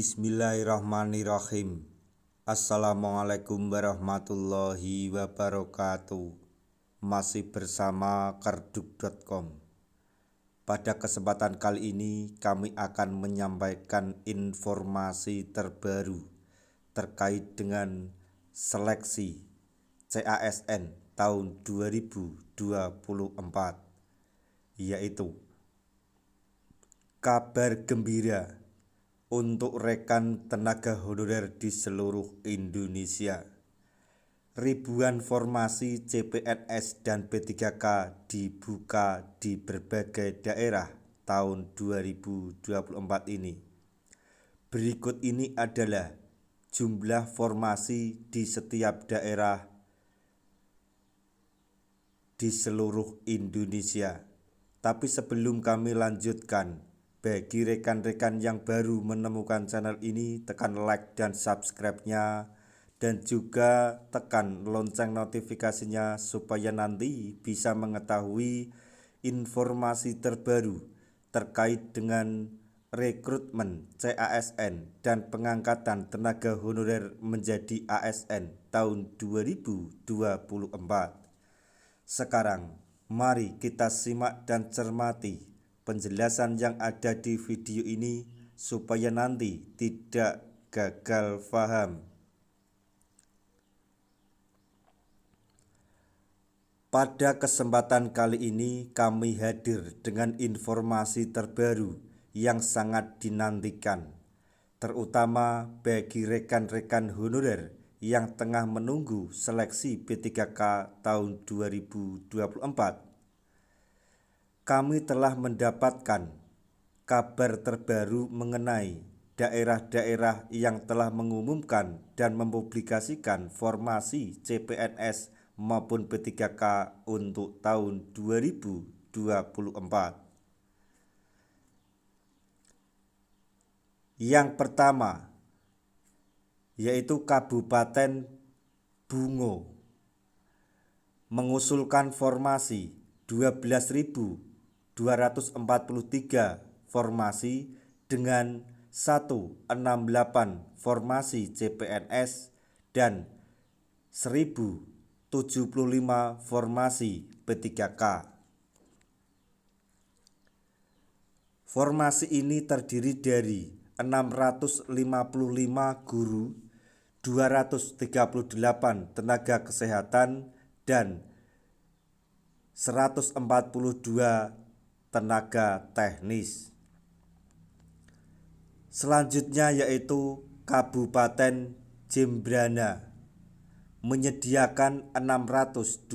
Bismillahirrahmanirrahim. Assalamualaikum warahmatullahi wabarakatuh. Masih bersama karduk.com. Pada kesempatan kali ini kami akan menyampaikan informasi terbaru terkait dengan seleksi CASN tahun 2024, yaitu kabar gembira untuk rekan tenaga honorer di seluruh Indonesia. Ribuan formasi CPNS dan P3K dibuka di berbagai daerah tahun 2024 ini. Berikut ini adalah jumlah formasi di setiap daerah di seluruh Indonesia. Tapi sebelum kami lanjutkan, bagi rekan-rekan yang baru menemukan channel ini, tekan like dan subscribe-nya, dan juga tekan lonceng notifikasinya supaya nanti bisa mengetahui informasi terbaru terkait dengan rekrutmen CASN dan pengangkatan tenaga honorer menjadi ASN tahun 2024. Sekarang, mari kita simak dan cermati penjelasan yang ada di video ini supaya nanti tidak gagal paham. Pada kesempatan kali ini kami hadir dengan informasi terbaru yang sangat dinantikan, terutama bagi rekan-rekan honorer yang tengah menunggu seleksi P3K tahun 2024. Kami telah mendapatkan kabar terbaru mengenai daerah-daerah yang telah mengumumkan dan mempublikasikan formasi CPNS maupun P3K untuk tahun 2024. Yang pertama yaitu Kabupaten Bungo mengusulkan formasi 12.243 formasi dengan 168 formasi CPNS dan 1.075 formasi P3K. Formasi ini terdiri dari 655 guru, 238 tenaga kesehatan, dan 142 tenaga teknis. Selanjutnya yaitu Kabupaten Jembrana menyediakan 625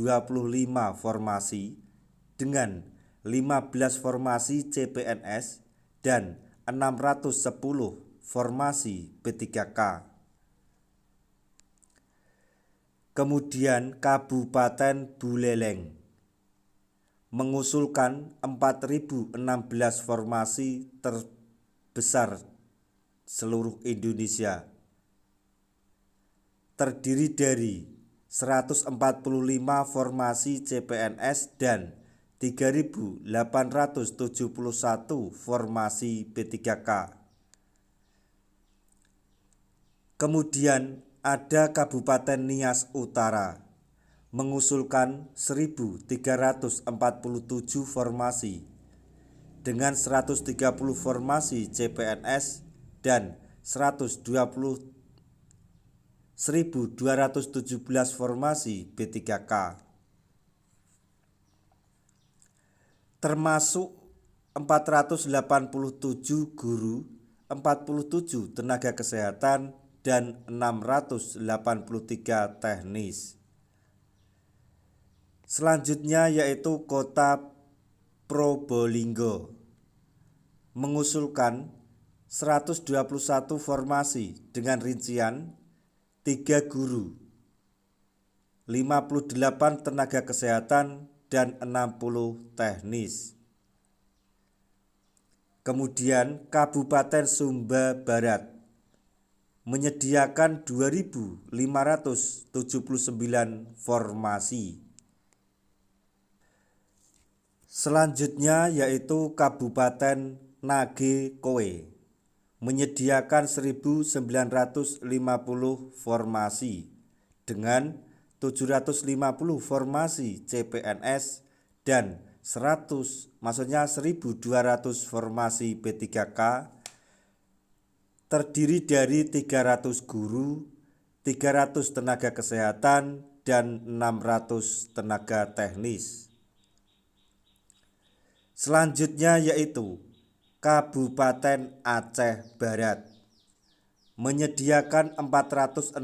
formasi dengan 15 formasi CPNS dan 610 formasi P3K. Kemudian Kabupaten Buleleng mengusulkan 4.016 formasi terbesar seluruh Indonesia, terdiri dari 145 formasi CPNS dan 3.871 formasi P3K. Kemudian ada Kabupaten Nias Utara mengusulkan 1.347 formasi dengan 130 formasi CPNS dan 1.217 formasi P3K, termasuk 487 guru, 47 tenaga kesehatan, dan 683 teknis. Selanjutnya yaitu Kota Probolinggo mengusulkan 121 formasi dengan rincian 3 guru, 58 tenaga kesehatan, dan 60 teknis. Kemudian Kabupaten Sumba Barat menyediakan 2.579 formasi. Selanjutnya yaitu Kabupaten Nage Koe menyediakan 1950 formasi dengan 750 formasi CPNS dan 1.200 formasi P3K, terdiri dari 300 guru, 300 tenaga kesehatan, dan 600 tenaga teknis. Selanjutnya yaitu Kabupaten Aceh Barat, menyediakan 465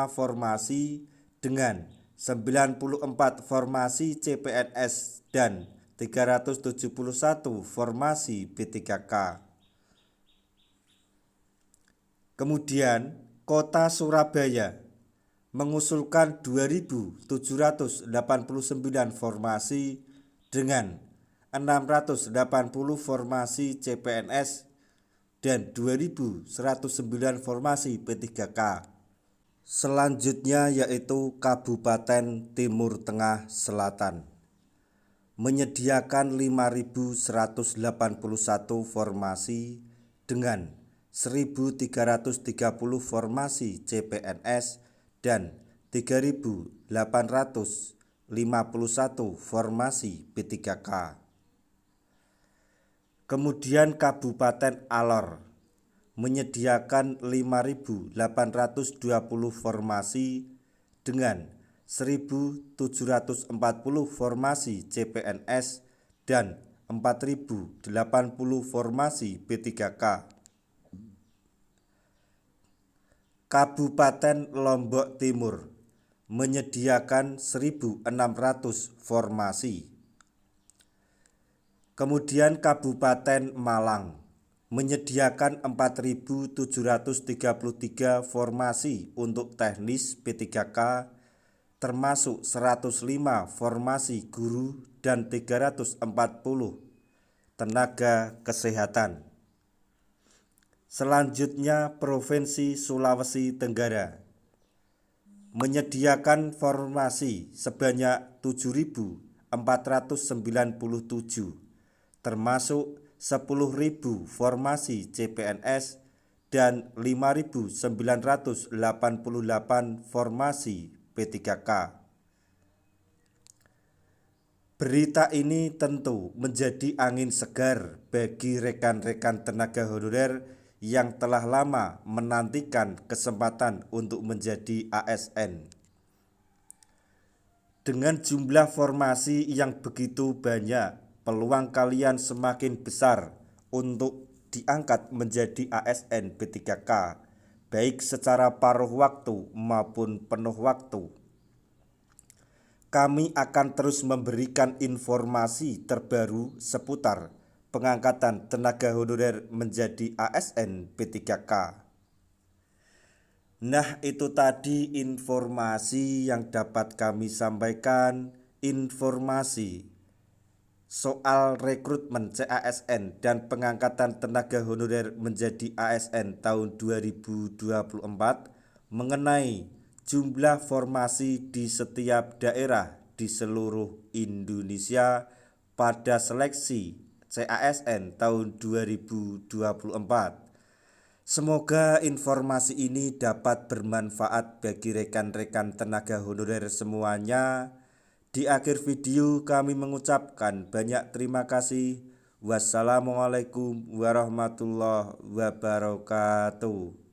formasi dengan 94 formasi CPNS dan 371 formasi P3K. Kemudian Kota Surabaya mengusulkan 2.789 formasi dengan 680 formasi CPNS dan 2.109 formasi P3K. Selanjutnya yaitu Kabupaten Timur Tengah Selatan, menyediakan 5.181 formasi dengan 1.330 formasi CPNS dan 3.851 formasi P3K. Kemudian Kabupaten Alor menyediakan 5.820 formasi dengan 1.740 formasi CPNS dan 4.080 formasi P3K. Kabupaten Lombok Timur menyediakan 1.600 formasi. Kemudian Kabupaten Malang menyediakan 4.733 formasi untuk teknis P3K, termasuk 105 formasi guru dan 340 tenaga kesehatan. Selanjutnya Provinsi Sulawesi Tenggara menyediakan formasi sebanyak 7.497, termasuk 10.000 formasi CPNS dan 5.988 formasi P3K. Berita ini tentu menjadi angin segar bagi rekan-rekan tenaga honorer yang telah lama menantikan kesempatan untuk menjadi ASN. Dengan jumlah formasi yang begitu banyak, peluang kalian semakin besar untuk diangkat menjadi ASN P3K, baik secara paruh waktu maupun penuh waktu. Kami akan terus memberikan informasi terbaru seputar pengangkatan tenaga honorer menjadi ASN P3K. Nah, itu tadi informasi yang dapat kami sampaikan, informasi soal rekrutmen CASN dan pengangkatan tenaga honorer menjadi ASN tahun 2024 mengenai jumlah formasi di setiap daerah di seluruh Indonesia pada seleksi CASN tahun 2024. Semoga informasi ini dapat bermanfaat bagi rekan-rekan tenaga honorer semuanya. Di akhir video kami mengucapkan banyak terima kasih. Wassalamualaikum warahmatullahi wabarakatuh.